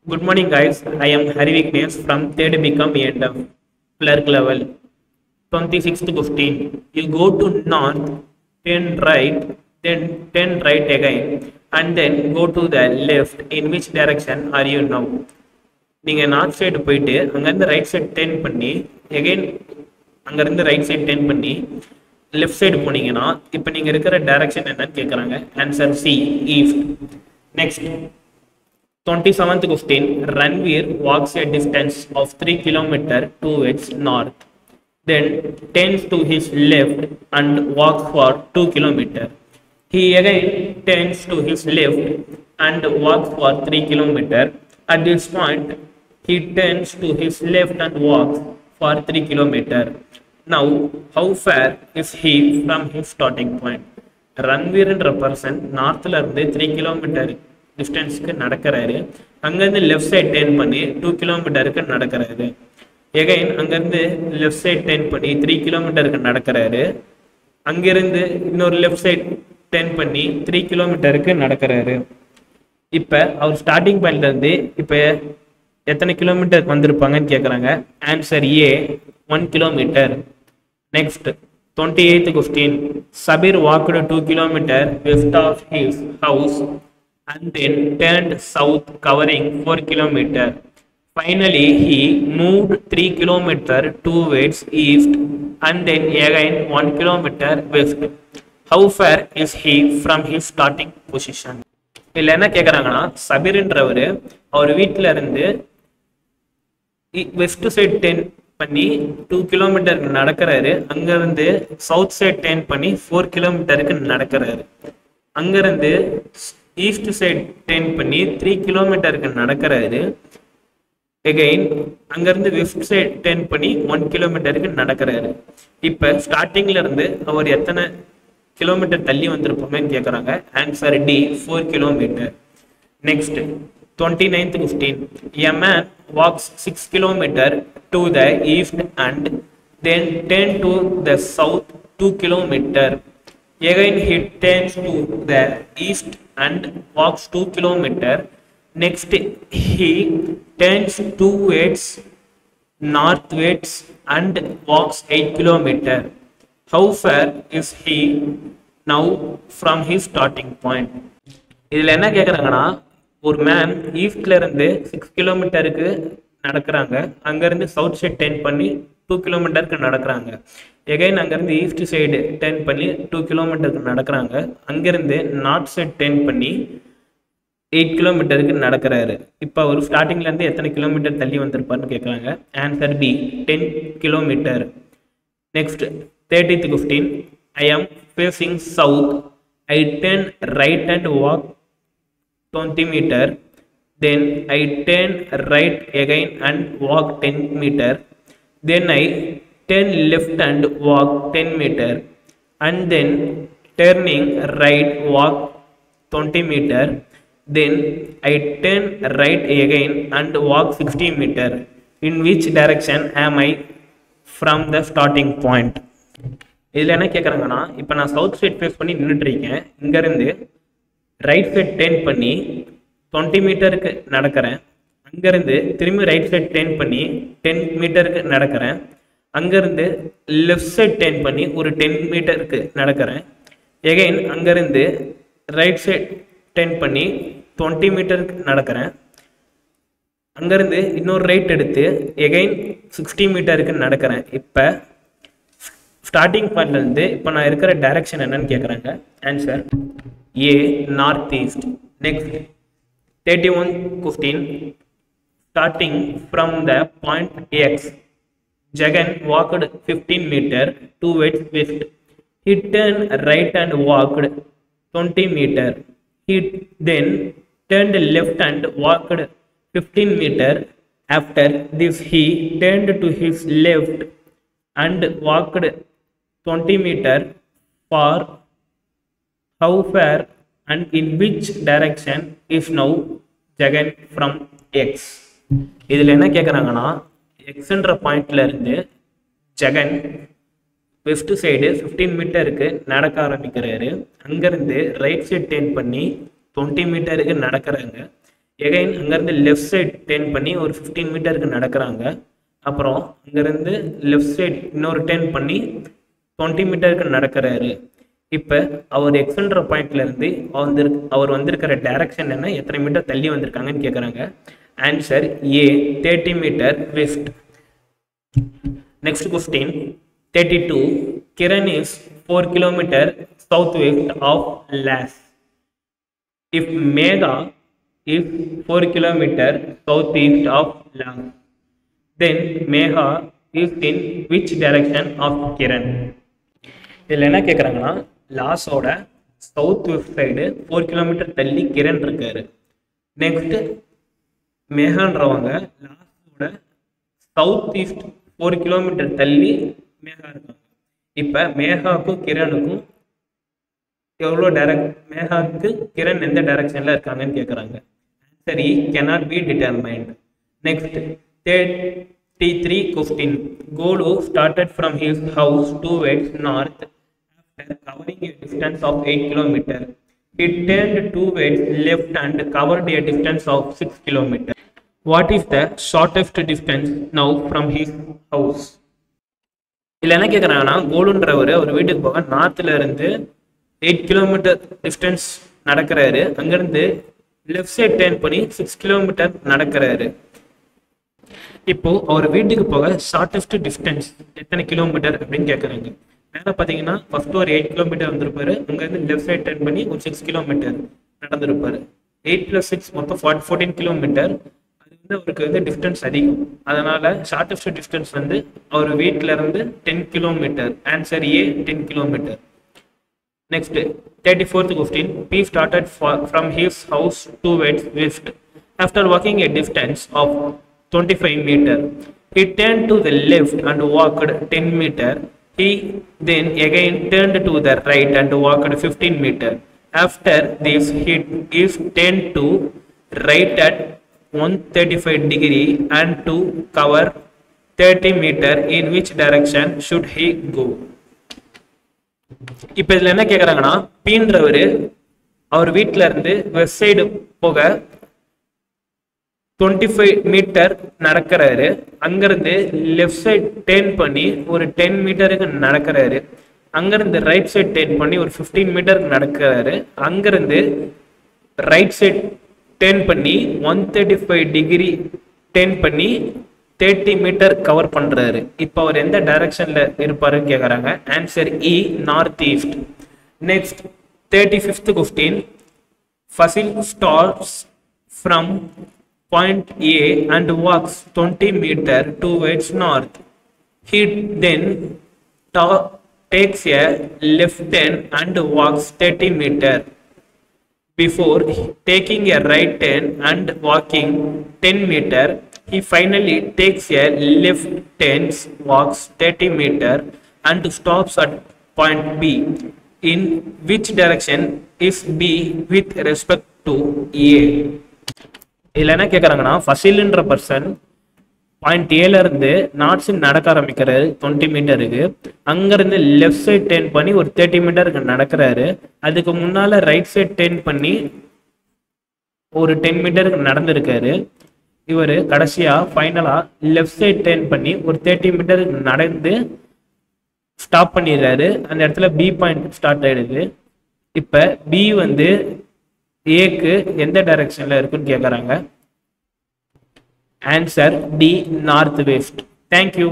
Good morning, guys. I am Hari Vignesh from 3rd Become ENF clerk level. 26th question. You go to north, 10 right, then 10 right again, and then go to the left. In which direction are you now? நீங்கள் north side போயிட்டு அங்கேருந்து right side turn பண்ணி again அங்கேருந்து right side turn பண்ணி left side போனீங்கன்னா இப்போ நீங்கள் இருக்கிற டைரக்ஷன் என்னன்னு கேட்குறாங்க. Answer C, east. Next 27th question. Ranveer walks a distance of 3 km towards north, then turns to his left and walks for 2 km. He again turns to his left and walks for 3 km. At this point, he turns to his left and walks for 3 km. Now, how far is he from his starting point? Ranveer என்ற person நார்த்ல இருந்து 3 kilometre டிஸ்டன்ஸ்க்கு நடக்கிறாரு. அங்கேருந்து left side turn பண்ணி 2 கிலோமீட்டருக்கு நடக்கிறாரு. Again அங்கேருந்து left side turn பண்ணி 3 கிலோமீட்டருக்கு நடக்கிறாரு. அங்கிருந்து இன்னொரு லெஃப்ட் சைட் டேர்ன் பண்ணி 3 கிலோமீட்டருக்கு நடக்கிறாரு. இப்போ அவர் ஸ்டார்டிங் பாயிண்ட்ல இருந்து இப்போ எத்தனை கிலோமீட்டர் வந்திருப்பாங்கன்னு கேட்குறாங்க. Answer A, 1 kilometre. Next 28th question. Sabir walked 2 km west of his house and then turned south covering 4 km. Finally, he moved 3 km towards east and then again 1 km west. How far is he from his starting position? இதில் என்ன கேட்குறாங்கன்னா, சபீர்ன்றவர் அவர் வீட்டில் இருந்து west side turn பண்ணி 2 கிலோமீட்டருக்கு நடக்கிறாரு. அங்கேருந்து south side turn பண்ணி 4 கிலோமீட்டருக்கு நடக்கிறாரு. அங்கேருந்து ஈஸ்ட் சைட் டேர்ன் பண்ணி 3 கிலோமீட்டருக்கு நடக்கிறாரு. எகைன் அங்கேருந்து வெஸ்ட் சைட் டேர்ன் பண்ணி 1 கிலோமீட்டருக்கு நடக்கிறாரு. இப்போ ஸ்டார்டிங்ல இருந்து அவர் எத்தனை கிலோமீட்டர் தள்ளி வந்திருப்போமேன்னு கேட்குறாங்க. Answer D, 4 kilometre. Next 29th question. A man walks 6 km to the east and then turn to the south 2 km. Again he turns to the east and walks 2 km. Next he turns towards northwards and walks 8 km. How far is he now from his starting point? இதில் என்ன கேட்குறாங்கன்னா, ஒரு man ஈஸ்ட்ல இருந்து 6 கிலோமீட்டருக்கு நடக்கிறாங்க. அங்கேருந்து south side turn பண்ணி 2 கிலோமீட்டருக்கு நடக்கிறாங்க. எகைன் அங்கேருந்து ஈஸ்ட் சைடு டேர்ன் பண்ணி 2 கிலோமீட்டருக்கு நடக்கிறாங்க. அங்கேருந்து நார்த் சைட் டேர்ன் பண்ணி 8 கிலோமீட்டருக்கு நடக்கிறாரு. இப்போ அவர் ஸ்டார்டிங்லேருந்து எத்தனை கிலோமீட்டர் தள்ளி வந்திருப்பாருன்னு கேட்குறாங்க. Answer B, 10 kilometre. Next 30th question. I am facing south. I turn right and walk 20 meter. Then I turn right again and walk 10 meter. Then I turn left and walk 10 meter. And then turning right walk 20 meter. Then I turn right again and walk 60 meter. In which direction am I from the starting point? இதில் என்ன கேட்குறாங்கன்னா, இப்போ நான் south side face பண்ணி நின்றுட்டுருக்கேன். இங்கேருந்து right side turn பண்ணி 20 மீட்டருக்கு நடக்கிறேன். அங்கேருந்து திரும்பி ரைட் சைட் டேர்ன் பண்ணி 10 மீட்டருக்கு நடக்கிறேன். அங்கேருந்து லெஃப்ட் சைட் டேர்ன் பண்ணி ஒரு 10 மீட்டருக்கு நடக்கிறேன். எகைன் அங்கேருந்து ரைட் சைட் டேர்ன் பண்ணி 20 மீட்டருக்கு நடக்கிறேன். அங்கேருந்து இன்னொரு ரைட் எடுத்து எகைன் 60 மீட்டருக்கு நடக்கிறேன். இப்போ ஸ்டார்டிங் பாயிண்ட்லேருந்து இப்போ நான் இருக்கிற டைரக்ஷன் என்னன்னு கேட்குறாங்க. Answer A, north east. Next 31st question. Starting from the point X, Jagan walked 15 meter towards west. He turned right and walked 20 meter. He then turned left and walked 15 meter. After this he turned to his left and walked 20 meter. For how far and in which direction is now Jagan from X? இதில் என்ன கேட்குறாங்கன்னா, எக்ஸ்ன்ற பாயிண்ட்ல இருந்து Jagan west side 15 மீட்டருக்கு நடக்க ஆரம்பிக்கிறாரு. அங்கேருந்து right side turn பண்ணி 20 மீட்டருக்கு நடக்கிறாங்க. எகைன் அங்கேருந்து லெஃப்ட் சைட் டேர்ன் பண்ணி ஒரு 15 மீட்டருக்கு நடக்கிறாங்க. அப்புறம் அங்கேருந்து லெஃப்ட் சைட் இன்னொரு டேர்ன் பண்ணி 20 மீட்டருக்கு நடக்கிறாரு. இப்போ அவர் எக்ஸ்ன்ற பாயிண்ட்லேருந்து அவர் வந்திருக்கிற டைரக்ஷன் என்ன, எத்தனை மீட்டர் தள்ளி வந்திருக்காங்கன்னு கேட்குறாங்க. Answer A 30 metre west. Next question 32. Kiran is 4 km southwest of Las. If Megha is 4 km southeast of Las, then Megha is in which direction of Kiran? இதில் என்ன கேட்குறாங்கன்னா, லாஸோட சவுத் வெஸ்ட் சைடு 4 கிலோமீட்டர் தள்ளி கிரண் இருக்காரு. Next மேகான்றவங்க லாஸோட south east 4 kilometre தள்ளி மேகா இருக்காங்க. இப்போ மேகாவுக்கும் கிரணுக்கும் எவ்வளோ மேகாவுக்கு கிரண் எந்த டைரக்ஷனில் இருக்காங்கன்னு கேட்குறாங்க. Answer E cannot be determined. Next 33 question. Golu started from his house towards north after covering a distance of 8 km. He turned towards left and covered a distance of 6 km. What is the shortest distance now from his house? இதில் என்ன கேட்குறாங்கன்னா, கோலுன்றவர் ஒரு வீட்டுக்கு போக நார்த்தில் இருந்து 8 kilometre distance நடக்கிறாரு. அங்கேருந்து left side turn பண்ணி 6 கிலோமீட்டர் நடக்கிறாரு. இப்போ அவர் வீட்டுக்கு போக ஷார்டஸ்ட் டிஸ்டன்ஸ் எத்தனை கிலோமீட்டர் அப்படின்னு கேட்குறாங்க. மேலே பார்த்தீங்கன்னா ஃபர்ஸ்ட் ஒரு 8 கிலோமீட்டர் வந்திருப்பாரு. அங்கேருந்து லெஃப்ட் சைட் டேர்ன் பண்ணி ஒரு 6 கிலோமீட்டர் நடந்திருப்பாரு. 8 + 6 மொத்தம் 14 கிலோமீட்டர். அவருக்கு வந்து டிஸ்டன்ஸ் அதிகம். அதனால ஷார்டஸ்ட் டிஸ்டன்ஸ் வந்து அவர் வீட்டில இருந்து 10 kilometre. Answer A 10 kilometre. Next 34th question. P started from his house towards west after walking a distance of 25 meter. He turned to the left and walked 10 meter. He then again turned to the right and walked 15 meter. After this he is turned to right at 135 degree and to cover 30 meter. In which direction should he go? இப்போ இதில் என்ன கேட்குறாங்கன்னா, பீன்றவர் அவர் வீட்டில இருந்து west side போக 25 metre நடக்கிறாரு. அங்கிருந்து left side turn பண்ணி ஒரு 10 மீட்டருக்கு நடக்கிறாரு. அங்கிருந்து ரைட் சைட் டேர்ன் பண்ணி ஒரு 15 மீட்டருக்கு நடக்கிறாரு. அங்கிருந்து ரைட் சைட் டேர்ன் பண்ணி 135 டிகிரி டேர்ன் பண்ணி 30 மீட்டர் கவர் பண்றாரு. இப்போ அவர் எந்த டைரக்ஷன்ல இருப்பாருன்னு கேட்குறாங்க. Answer E north east. Next 35th question. Fasil starts from point A and walks 20 meter towards north. He then takes a left turn and walks 30 meter. Before taking a right turn and walking 10 meter, he finally takes a left turn, walks 30 meter and stops at point B. In which direction is B with respect to A? இதில் என்ன கேட்குறாங்கன்னா, ஃபசில்ன்ற person point ஏல இருந்து north side நடக்க ஆரம்பிக்கிறாரு 20 மீட்டருக்கு. அங்கிருந்து left side turn பண்ணி ஒரு 30 மீட்டருக்கு நடக்கிறாரு. அதுக்கு முன்னால ரைட் சைட் டேர்ன் பண்ணி ஒரு 10 மீட்டருக்கு நடந்திருக்காரு. இவர் கடைசியா ஃபைனலா லெஃப்ட் சைட் டேர்ன் பண்ணி ஒரு 30 மீட்டருக்கு நடந்து ஸ்டாப் பண்ணிடுறாரு. அந்த இடத்துல பி பாயிண்ட் ஸ்டார்ட் ஆயிடுது. இப்ப பி வந்து ஏக்கு எந்த டைரக்ஷன்ல இருக்குன்னு கேட்குறாங்க. Answer D north west. Thank you.